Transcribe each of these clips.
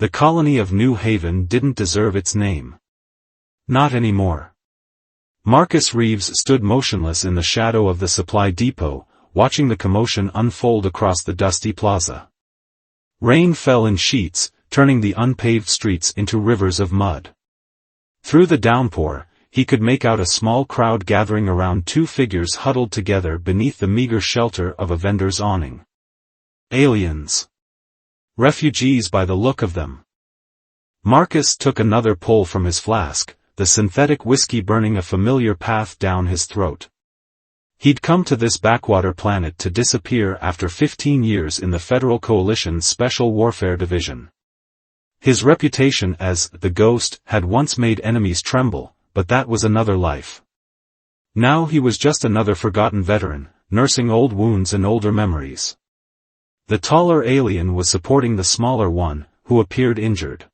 The colony of New Haven didn't deserve its name. Not anymore. Marcus Reeves stood motionless in the shadow of the supply depot, watching the commotion unfold across the dusty plaza. Rain fell in sheets, turning the unpaved streets into rivers of mud. Through the downpour, he could make out a small crowd gathering around two figures huddled together beneath the meager shelter of a vendor's awning. Aliens. Refugees by the look of them. Marcus took another pull from his flask, the synthetic whiskey burning a familiar path down his throat. He'd come to this backwater planet to disappear after 15 years in the Federal Coalition's Special Warfare Division. His reputation as the Ghost had once made enemies tremble, but that was another life. Now he was just another forgotten veteran, nursing old wounds and older memories. The taller alien was supporting the smaller one, who appeared injured.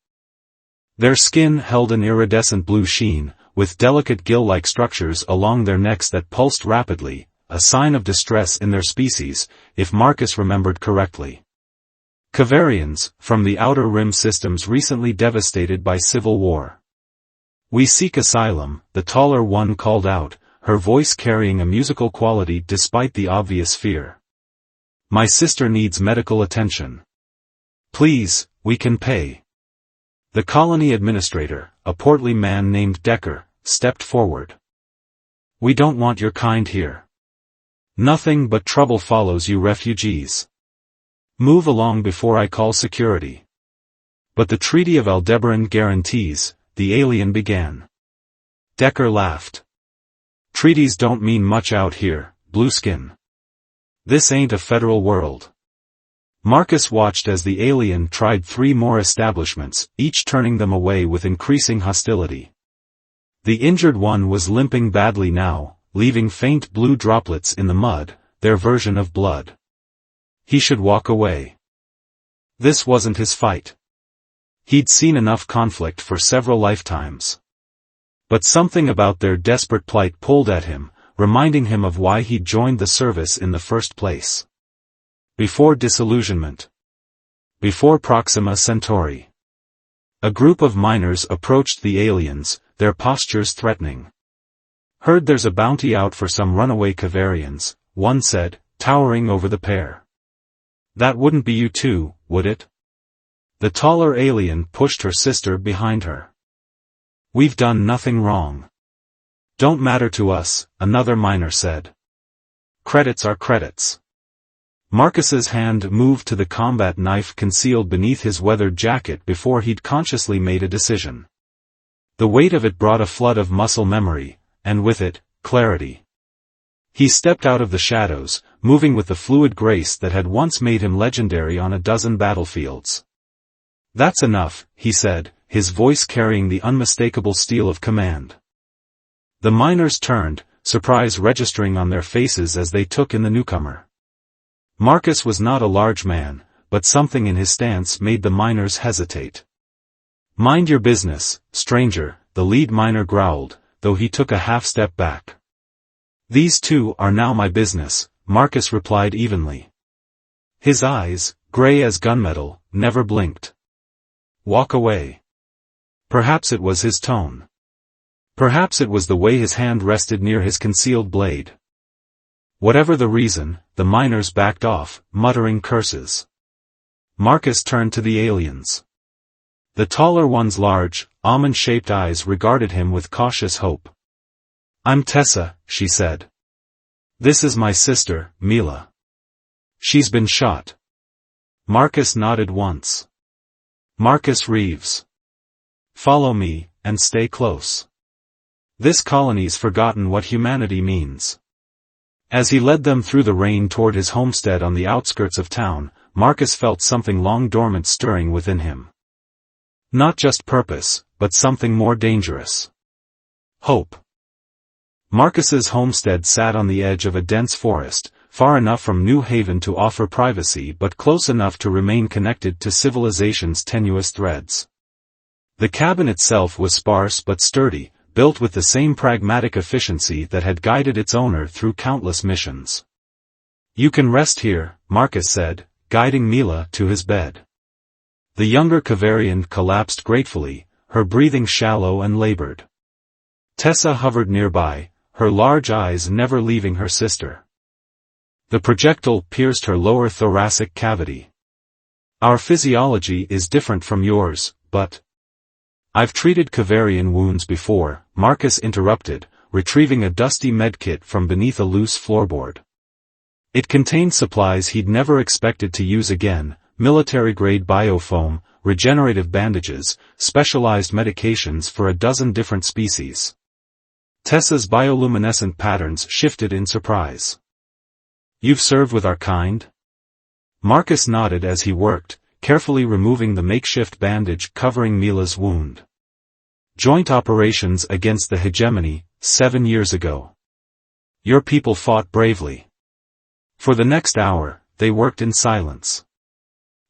Their skin held an iridescent blue sheen, with delicate gill-like structures along their necks that pulsed rapidly, a sign of distress in their species, if Marcus remembered correctly. Kavarians, from the Outer Rim systems recently devastated by civil war. "We seek asylum," the taller one called out, her voice carrying a musical quality despite the obvious fear. "My sister needs medical attention. Please, we can pay." The colony administrator, a portly man named Decker, stepped forward. "We don't want your kind here. Nothing but trouble follows you refugees. Move along before I call security." "But the Treaty of Aldebaran guarantees," the alien began. Decker laughed. "Treaties don't mean much out here, Blueskin. This ain't a federal world." Marcus watched as the alien tried 3 more establishments, each turning them away with increasing hostility. The injured one was limping badly now, leaving faint blue droplets in the mud, their version of blood. He should walk away. This wasn't his fight. He'd seen enough conflict for several lifetimes. But something about their desperate plight pulled at him, reminding him of why he'd joined the service in the first place. Before disillusionment. Before Proxima Centauri. A group of miners approached the aliens, their postures threatening. "Heard there's a bounty out for some runaway Kavarians," one said, towering over the pair. "That wouldn't be you two, would it?" The taller alien pushed her sister behind her. "We've done nothing wrong." "Don't matter to us," another miner said. "Credits are credits." Marcus's hand moved to the combat knife concealed beneath his weathered jacket before he'd consciously made a decision. The weight of it brought a flood of muscle memory, and with it, clarity. He stepped out of the shadows, moving with the fluid grace that had once made him legendary on a dozen battlefields. "That's enough," he said, his voice carrying the unmistakable steel of command. The miners turned, surprise registering on their faces as they took in the newcomer. Marcus was not a large man, but something in his stance made the miners hesitate. "Mind your business, stranger," the lead miner growled, though he took a half-step back. "These two are now my business," Marcus replied evenly. His eyes, gray as gunmetal, never blinked. "Walk away." Perhaps it was his tone. Perhaps it was the way his hand rested near his concealed blade. Whatever the reason, the miners backed off, muttering curses. Marcus turned to the aliens. The taller one's large, almond-shaped eyes regarded him with cautious hope. "I'm Tessa," she said. "This is my sister, Mila. She's been shot." Marcus nodded once. "Marcus Reeves. Follow me, and stay close. This colony's forgotten what humanity means." As he led them through the rain toward his homestead on the outskirts of town, Marcus felt something long dormant stirring within him. Not just purpose, but something more dangerous. Hope. Marcus's homestead sat on the edge of a dense forest, far enough from New Haven to offer privacy but close enough to remain connected to civilization's tenuous threads. The cabin itself was sparse but sturdy, built with the same pragmatic efficiency that had guided its owner through countless missions. "You can rest here," Marcus said, guiding Mila to his bed. The younger Kavarian collapsed gratefully, her breathing shallow and labored. Tessa hovered nearby, her large eyes never leaving her sister. The projectile pierced her lower thoracic cavity. Our physiology is different from yours, but... I've treated Kavarian wounds before, Marcus interrupted, retrieving a dusty medkit from beneath a loose floorboard. It contained supplies he'd never expected to use again, military-grade biofoam, regenerative bandages, specialized medications for a dozen different species. Tessa's bioluminescent patterns shifted in surprise. You've served with our kind? Marcus nodded as he worked, carefully removing the makeshift bandage covering Mila's wound. Joint operations against the hegemony, 7 years ago. Your people fought bravely. For the next hour, they worked in silence.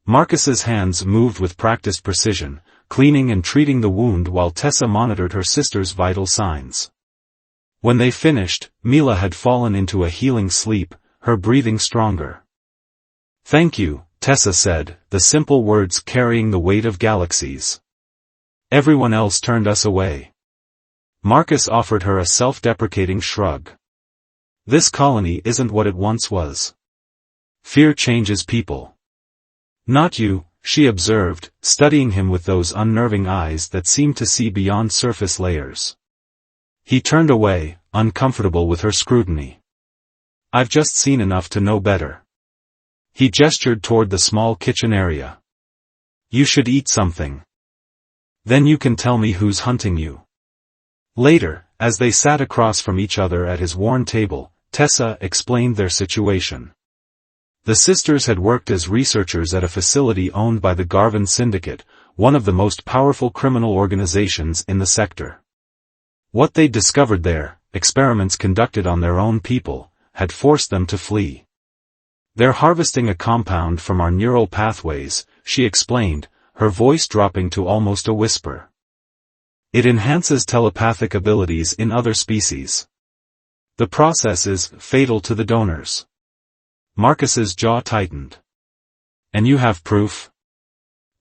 Marcus's hands moved with practiced precision, cleaning and treating the wound while Tessa monitored her sister's vital signs. When they finished, Mila had fallen into a healing sleep, her breathing stronger. Thank you, Tessa said, the simple words carrying the weight of galaxies. Everyone else turned us away. Marcus offered her a self-deprecating shrug. This colony isn't what it once was. Fear changes people. Not you, she observed, studying him with those unnerving eyes that seemed to see beyond surface layers. He turned away, uncomfortable with her scrutiny. I've just seen enough to know better. He gestured toward the small kitchen area. You should eat something. Then you can tell me who's hunting you. Later, as they sat across from each other at his worn table, Tessa explained their situation. The sisters had worked as researchers at a facility owned by the Garvin Syndicate, one of the most powerful criminal organizations in the sector. What they'd discovered there, experiments conducted on their own people, had forced them to flee. They're harvesting a compound from our neural pathways, she explained, her voice dropping to almost a whisper. It enhances telepathic abilities in other species. The process is fatal to the donors. Marcus's jaw tightened. And you have proof?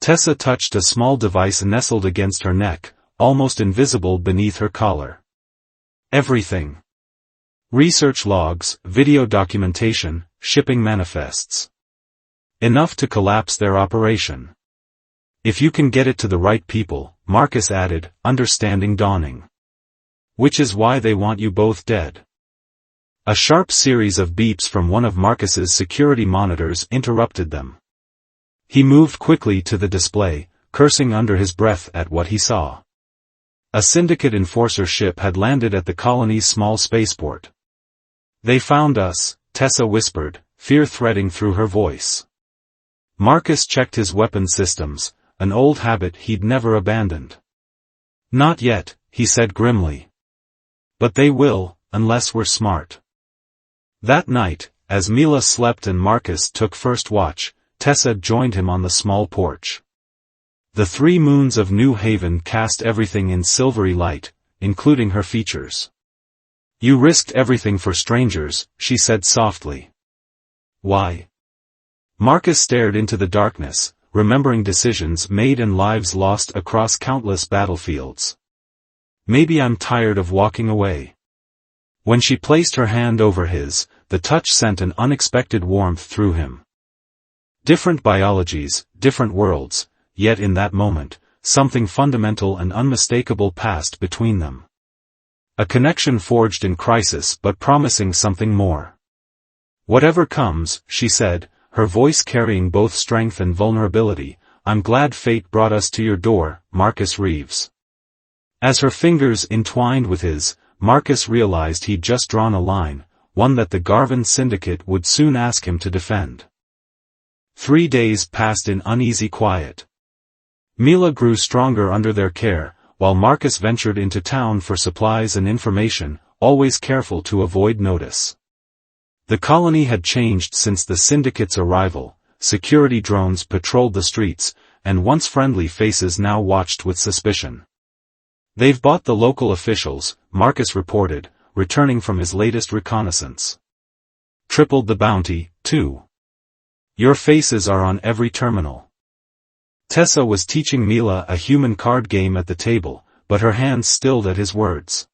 Tessa touched a small device nestled against her neck, almost invisible beneath her collar. Everything. Research logs, video documentation, shipping manifests. Enough to collapse their operation. If you can get it to the right people, Marcus added, understanding dawning. Which is why they want you both dead. A sharp series of beeps from one of Marcus's security monitors interrupted them. He moved quickly to the display, cursing under his breath at what he saw. A Syndicate enforcer ship had landed at the colony's small spaceport. They found us, Tessa whispered, fear threading through her voice. Marcus checked his weapon systems, an old habit he'd never abandoned. Not yet, he said grimly. But they will, unless we're smart. That night, as Mila slept and Marcus took first watch, Tessa joined him on the small porch. The 3 moons of New Haven cast everything in silvery light, including her features. You risked everything for strangers, she said softly. Why? Marcus stared into the darkness, remembering decisions made and lives lost across countless battlefields. Maybe I'm tired of walking away. When she placed her hand over his, the touch sent an unexpected warmth through him. Different biologies, different worlds, yet in that moment, something fundamental and unmistakable passed between them. A connection forged in crisis but promising something more. Whatever comes, she said, her voice carrying both strength and vulnerability, I'm glad fate brought us to your door, Marcus Reeves. As her fingers entwined with his, Marcus realized he'd just drawn a line, one that the Garvin Syndicate would soon ask him to defend. 3 days passed in uneasy quiet. Mila grew stronger under their care, while Marcus ventured into town for supplies and information, always careful to avoid notice. The colony had changed since the Syndicate's arrival, security drones patrolled the streets, and once friendly faces now watched with suspicion. They've bought the local officials, Marcus reported, returning from his latest reconnaissance. Tripled the bounty, too. Your faces are on every terminal. Tessa was teaching Mila a human card game at the table, but her hands stilled at his words.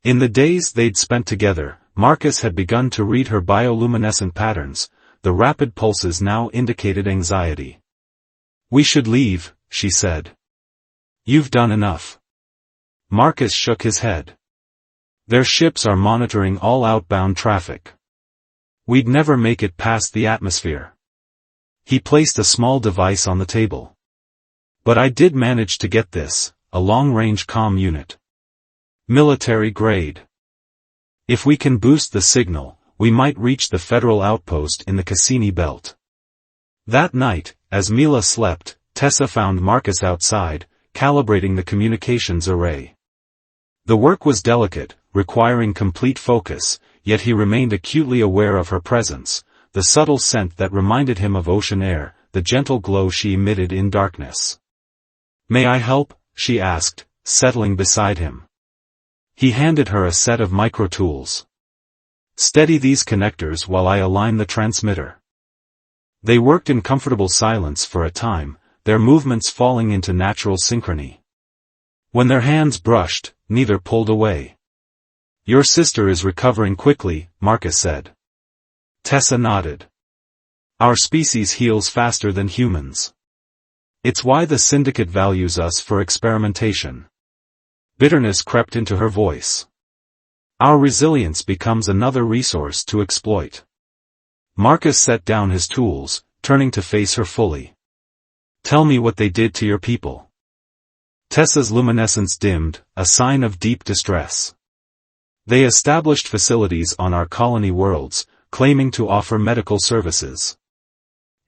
In the days they'd spent together, Marcus had begun to read her bioluminescent patterns. The rapid pulses now indicated anxiety. "We should leave," she said. "You've done enough." Marcus shook his head. "Their ships are monitoring all outbound traffic. We'd never make it past the atmosphere." He placed a small device on the table. "But I did manage to get this, a long-range comm unit. Military grade. If we can boost the signal, we might reach the federal outpost in the Cassini belt." That night, as Mila slept, Tessa found Marcus outside, calibrating the communications array. The work was delicate, requiring complete focus, yet he remained acutely aware of her presence, the subtle scent that reminded him of ocean air, the gentle glow she emitted in darkness. "May I help?" she asked, settling beside him. He handed her a set of microtools. "Steady these connectors while I align the transmitter." They worked in comfortable silence for a time, their movements falling into natural synchrony. When their hands brushed, neither pulled away. "Your sister is recovering quickly," Marcus said. Tessa nodded. "Our species heals faster than humans. It's why the Syndicate values us for experimentation." Bitterness crept into her voice. "Our resilience becomes another resource to exploit." Marcus set down his tools, turning to face her fully. "Tell me what they did to your people." Tessa's luminescence dimmed, a sign of deep distress. "They established facilities on our colony worlds, claiming to offer medical services.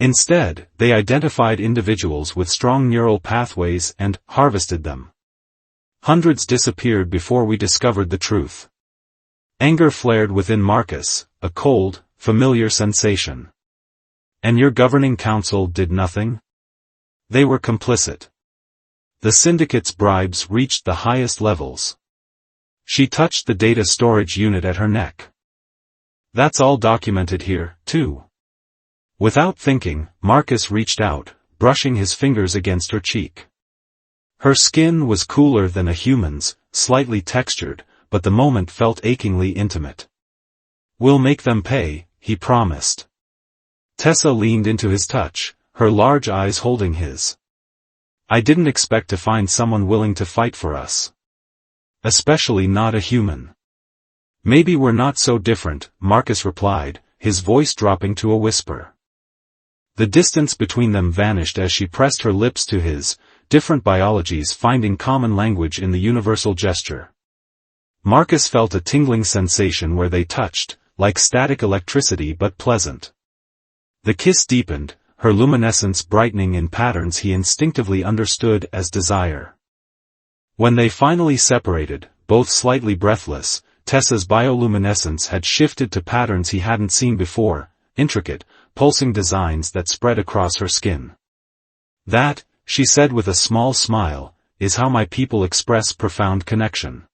Instead, they identified individuals with strong neural pathways and harvested them. Hundreds disappeared before we discovered the truth." Anger flared within Marcus, a cold, familiar sensation. "And your governing council did nothing?" "They were complicit. The Syndicate's bribes reached the highest levels." She touched the data storage unit at her neck. "That's all documented here, too." Without thinking, Marcus reached out, brushing his fingers against her cheek. Her skin was cooler than a human's, slightly textured, but the moment felt achingly intimate. "We'll make them pay," he promised. Tessa leaned into his touch, her large eyes holding his. "I didn't expect to find someone willing to fight for us. Especially not a human." "Maybe we're not so different," Marcus replied, his voice dropping to a whisper. The distance between them vanished as she pressed her lips to his, different biologies finding common language in the universal gesture. Marcus felt a tingling sensation where they touched, like static electricity but pleasant. The kiss deepened, her luminescence brightening in patterns he instinctively understood as desire. When they finally separated, both slightly breathless, Tessa's bioluminescence had shifted to patterns he hadn't seen before, intricate, pulsing designs that spread across her skin. "That," she said with a small smile, "is how my people express profound connection."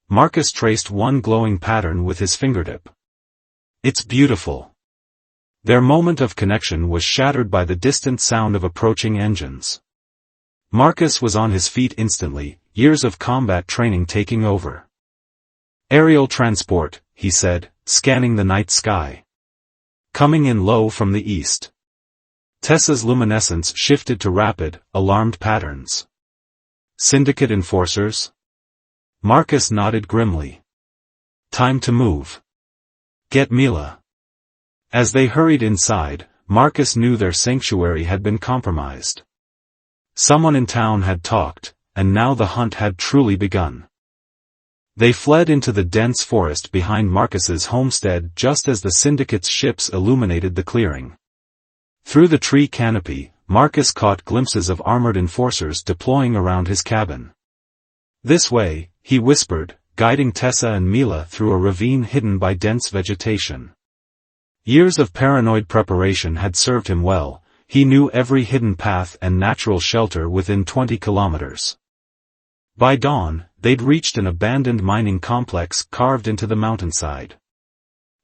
Marcus traced one glowing pattern with his fingertip. "It's beautiful." Their moment of connection was shattered by the distant sound of approaching engines. Marcus was on his feet instantly, years of combat training taking over. "Aerial transport," he said, scanning the night sky. "Coming in low from the east." Tessa's luminescence shifted to rapid, alarmed patterns. "Syndicate enforcers?" Marcus nodded grimly. "Time to move. Get Mila." As they hurried inside, Marcus knew their sanctuary had been compromised. Someone in town had talked, and now the hunt had truly begun. They fled into the dense forest behind Marcus's homestead just as the Syndicate's ships illuminated the clearing. Through the tree canopy, Marcus caught glimpses of armored enforcers deploying around his cabin. "This way," he whispered, guiding Tessa and Mila through a ravine hidden by dense vegetation. Years of paranoid preparation had served him well, he knew every hidden path and natural shelter within 20 kilometers. By dawn, they'd reached an abandoned mining complex carved into the mountainside.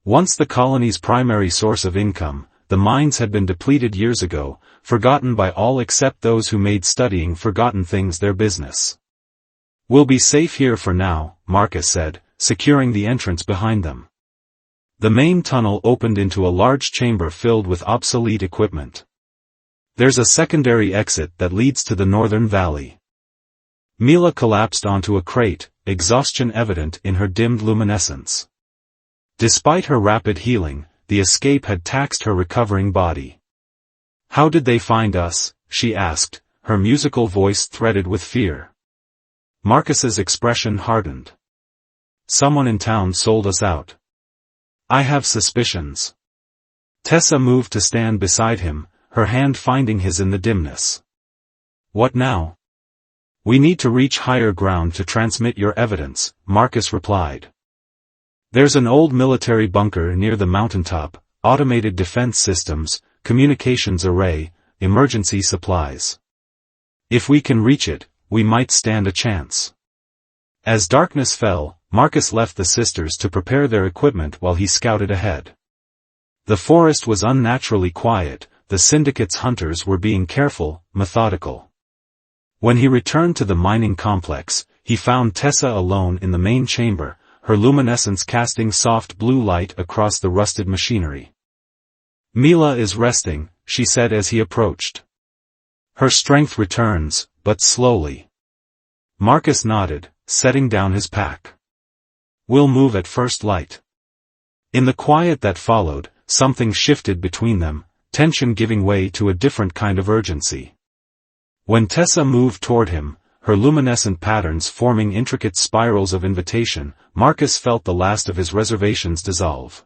Once the colony's primary source of income, the mines had been depleted years ago, forgotten by all except those who made studying forgotten things their business. "We'll be safe here for now," Marcus said, securing the entrance behind them. The main tunnel opened into a large chamber filled with obsolete equipment. "There's a secondary exit that leads to the northern valley." Mila collapsed onto a crate, exhaustion evident in her dimmed luminescence. Despite her rapid healing, the escape had taxed her recovering body. "How did they find us?" she asked, her musical voice threaded with fear. Marcus's expression hardened. "Someone in town sold us out. I have suspicions." Tessa moved to stand beside him, her hand finding his in the dimness. "What now?" "We need to reach higher ground to transmit your evidence," Marcus replied. "There's an old military bunker near the mountaintop, automated defense systems, communications array, emergency supplies. If we can reach it, we might stand a chance." As darkness fell, Marcus left the sisters to prepare their equipment while he scouted ahead. The forest was unnaturally quiet, the syndicate's hunters were being careful, methodical. When he returned to the mining complex, he found Tessa alone in the main chamber, her luminescence casting soft blue light across the rusted machinery. "Mila is resting," she said as he approached. "Her strength returns, but slowly." Marcus nodded, setting down his pack. "We'll move at first light." In the quiet that followed, something shifted between them, tension giving way to a different kind of urgency. When Tessa moved toward him, her luminescent patterns forming intricate spirals of invitation, Marcus felt the last of his reservations dissolve.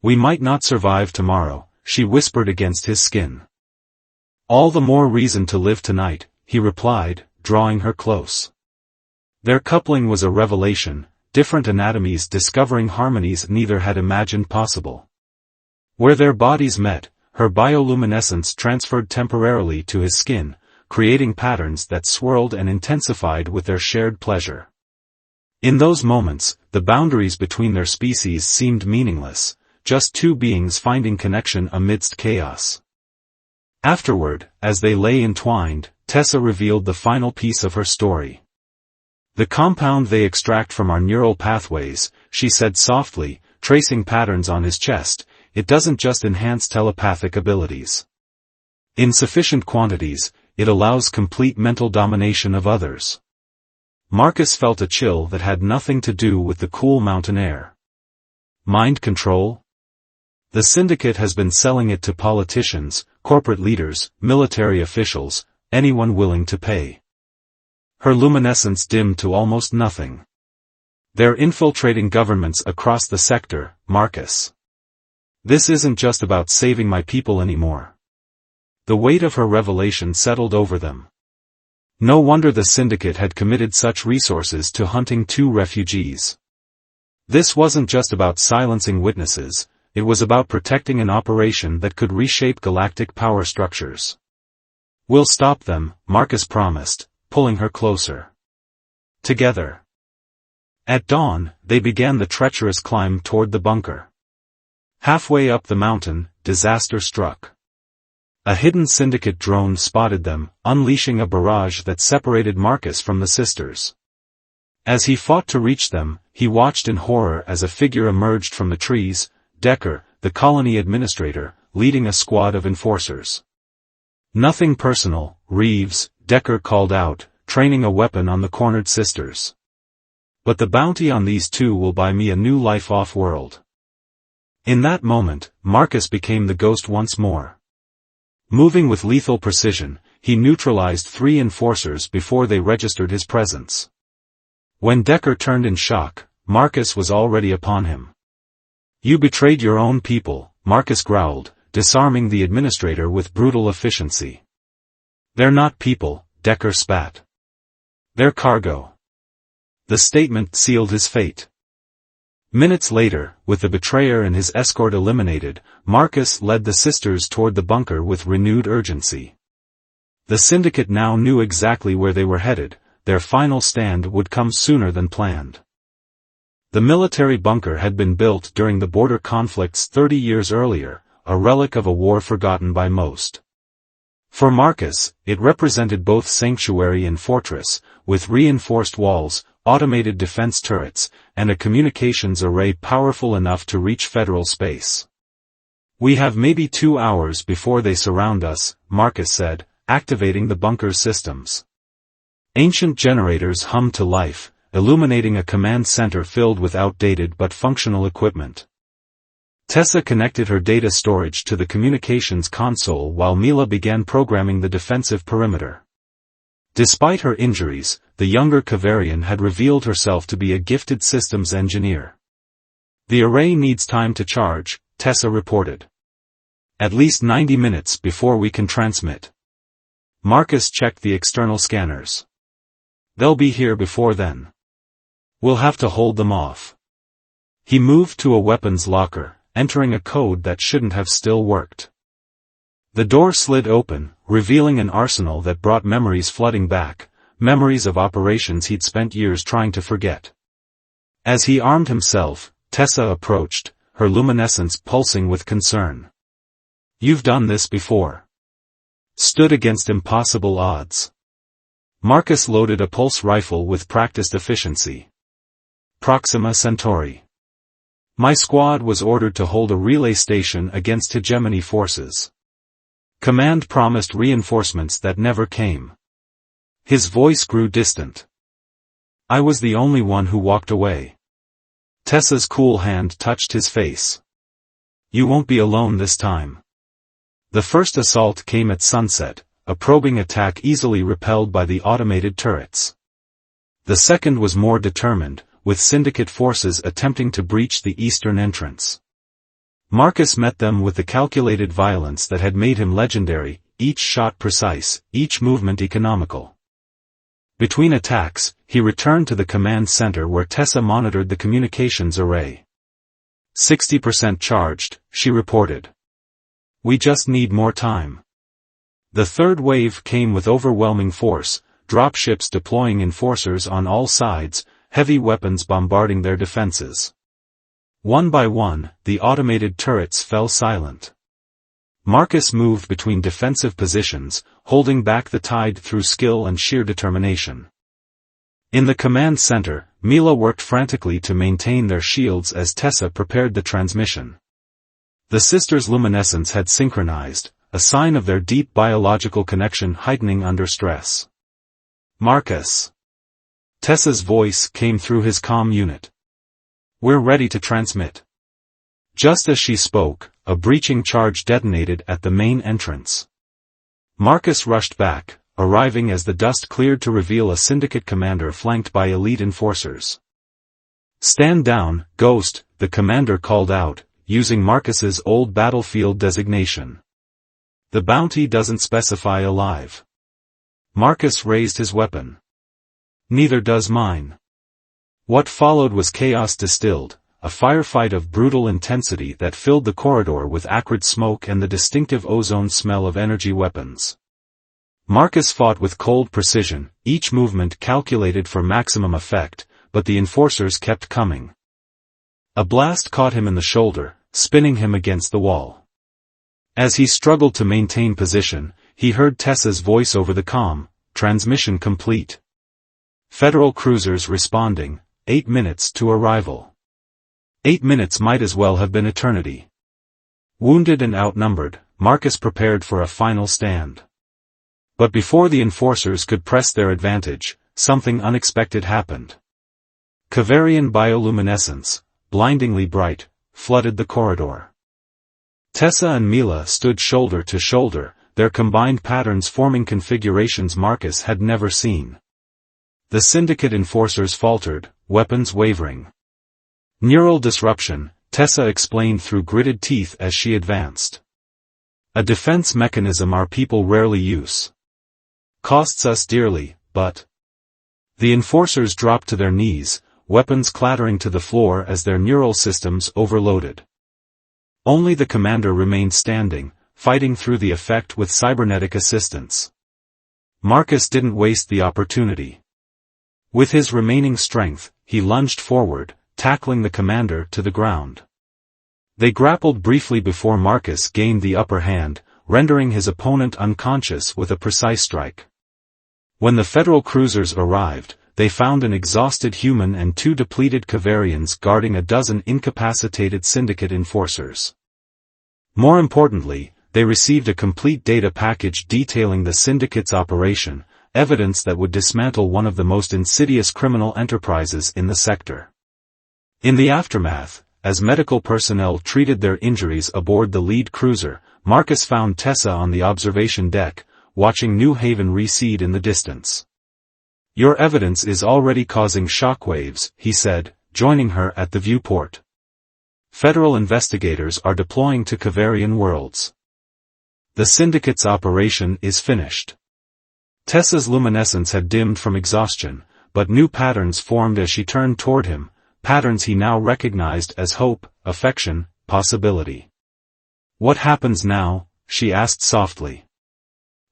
"We might not survive tomorrow," she whispered against his skin. "All the more reason to live tonight," he replied, drawing her close. Their coupling was a revelation, different anatomies discovering harmonies neither had imagined possible. Where their bodies met, her bioluminescence transferred temporarily to his skin, creating patterns that swirled and intensified with their shared pleasure. In those moments, the boundaries between their species seemed meaningless, just two beings finding connection amidst chaos. Afterward, as they lay entwined, Tessa revealed the final piece of her story. "The compound they extract from our neural pathways," she said softly, tracing patterns on his chest, "it doesn't just enhance telepathic abilities. In sufficient quantities, it allows complete mental domination of others." Marcus felt a chill that had nothing to do with the cool mountain air. Mind control? The syndicate has been selling it to politicians, corporate leaders, military officials, anyone willing to pay. Her luminescence dimmed to almost nothing. "They're infiltrating governments across the sector, Marcus. This isn't just about saving my people anymore." The weight of her revelation settled over them. No wonder the syndicate had committed such resources to hunting two refugees. This wasn't just about silencing witnesses, it was about protecting an operation that could reshape galactic power structures. "We'll stop them," Marcus promised, pulling her closer. Together. At dawn, they began the treacherous climb toward the bunker. Halfway up the mountain, disaster struck. A hidden syndicate drone spotted them, unleashing a barrage that separated Marcus from the sisters. As he fought to reach them, he watched in horror as a figure emerged from the trees, Decker, the colony administrator, leading a squad of enforcers. "Nothing personal, Reeves," Decker called out, training a weapon on the cornered sisters. "But the bounty on these two will buy me a new life off-world." In that moment, Marcus became the ghost once more. Moving with lethal precision, he neutralized 3 enforcers before they registered his presence. When Decker turned in shock, Marcus was already upon him. "You betrayed your own people," Marcus growled, disarming the administrator with brutal efficiency. "They're not people," Decker spat. "They're cargo." The statement sealed his fate. Minutes later, with the betrayer and his escort eliminated, Marcus led the sisters toward the bunker with renewed urgency. The syndicate now knew exactly where they were headed, their final stand would come sooner than planned. The military bunker had been built during the border conflicts 30 years earlier, a relic of a war forgotten by most. For Marcus, it represented both sanctuary and fortress, with reinforced walls, automated defense turrets, and a communications array powerful enough to reach federal space. "We have maybe 2 hours before they surround us," Marcus said, activating the bunker's systems. Ancient generators hummed to life, illuminating a command center filled with outdated but functional equipment. Tessa connected her data storage to the communications console while Mila began programming the defensive perimeter. Despite her injuries, the younger Kavarian had revealed herself to be a gifted systems engineer. "The array needs time to charge," Tessa reported. "At least 90 minutes before we can transmit." Marcus checked the external scanners. "They'll be here before then. We'll have to hold them off." He moved to a weapons locker, entering a code that shouldn't have still worked. The door slid open, revealing an arsenal that brought memories flooding back, memories of operations he'd spent years trying to forget. As he armed himself, Tessa approached, her luminescence pulsing with concern. "You've done this before." Stood against impossible odds. Marcus loaded a pulse rifle with practiced efficiency. "Proxima Centauri. My squad was ordered to hold a relay station against hegemony forces. Command promised reinforcements that never came." His voice grew distant. "I was the only one who walked away." Tessa's cool hand touched his face. "You won't be alone this time." The first assault came at sunset, a probing attack easily repelled by the automated turrets. The second was more determined, with syndicate forces attempting to breach the eastern entrance. Marcus met them with the calculated violence that had made him legendary, each shot precise, each movement economical. Between attacks, he returned to the command center where Tessa monitored the communications array. 60% charged, she reported. "We just need more time." The third wave came with overwhelming force, dropships deploying enforcers on all sides, heavy weapons bombarding their defenses. One by one, the automated turrets fell silent. Marcus moved between defensive positions, holding back the tide through skill and sheer determination. In the command center, Mila worked frantically to maintain their shields as Tessa prepared the transmission. The sisters' luminescence had synchronized, a sign of their deep biological connection heightening under stress. "Marcus." Tessa's voice came through his comm unit. "We're ready to transmit." Just as she spoke, a breaching charge detonated at the main entrance. Marcus rushed back, arriving as the dust cleared to reveal a syndicate commander flanked by elite enforcers. "Stand down, Ghost," the commander called out, using Marcus's old battlefield designation. "The bounty doesn't specify alive." Marcus raised his weapon. "Neither does mine." What followed was chaos distilled, a firefight of brutal intensity that filled the corridor with acrid smoke and the distinctive ozone smell of energy weapons. Marcus fought with cold precision, each movement calculated for maximum effect, but the enforcers kept coming. A blast caught him in the shoulder, spinning him against the wall. As he struggled to maintain position, he heard Tessa's voice over the comm, "Transmission complete. Federal cruisers responding, 8 minutes to arrival." 8 minutes might as well have been eternity. Wounded and outnumbered, Marcus prepared for a final stand. But before the enforcers could press their advantage, something unexpected happened. Kavarian bioluminescence, blindingly bright, flooded the corridor. Tessa and Mila stood shoulder to shoulder, their combined patterns forming configurations Marcus had never seen. The syndicate enforcers faltered, weapons wavering. "Neural disruption," Tessa explained through gritted teeth as she advanced. "A defense mechanism our people rarely use. Costs us dearly, but..." The enforcers dropped to their knees, weapons clattering to the floor as their neural systems overloaded. Only the commander remained standing, fighting through the effect with cybernetic assistance. Marcus didn't waste the opportunity. With his remaining strength, he lunged forward, tackling the commander to the ground. They grappled briefly before Marcus gained the upper hand, rendering his opponent unconscious with a precise strike. When the Federal cruisers arrived, they found an exhausted human and 2 depleted Kavarians guarding a dozen incapacitated Syndicate enforcers. More importantly, they received a complete data package detailing the Syndicate's operation, evidence that would dismantle one of the most insidious criminal enterprises in the sector. In the aftermath, as medical personnel treated their injuries aboard the lead cruiser, Marcus found Tessa on the observation deck, watching New Haven recede in the distance. "Your evidence is already causing shockwaves," he said, joining her at the viewport. "Federal investigators are deploying to Kavarian worlds. The Syndicate's operation is finished." Tessa's luminescence had dimmed from exhaustion, but new patterns formed as she turned toward him, patterns he now recognized as hope, affection, possibility. "What happens now?" she asked softly.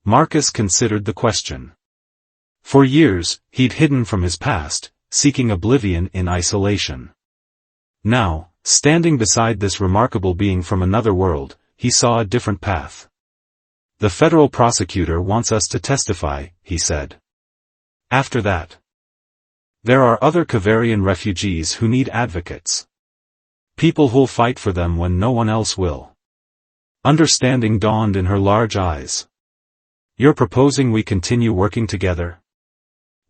Marcus considered the question. For years, he'd hidden from his past, seeking oblivion in isolation. Now, standing beside this remarkable being from another world, he saw a different path. "The federal prosecutor wants us to testify," he said. "After that, there are other Kavarian refugees who need advocates. People who'll fight for them when no one else will." Understanding dawned in her large eyes. "You're proposing we continue working together?"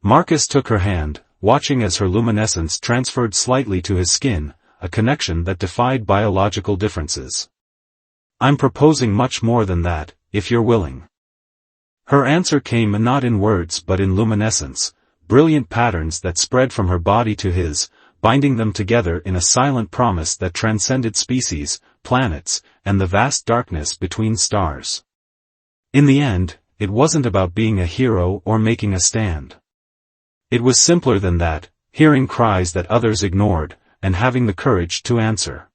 Marcus took her hand, watching as her luminescence transferred slightly to his skin, a connection that defied biological differences. "I'm proposing much more than that, if you're willing." Her answer came not in words but in luminescence, brilliant patterns that spread from her body to his, binding them together in a silent promise that transcended species, planets, and the vast darkness between stars. In the end, it wasn't about being a hero or making a stand. It was simpler than that, hearing cries that others ignored, and having the courage to answer.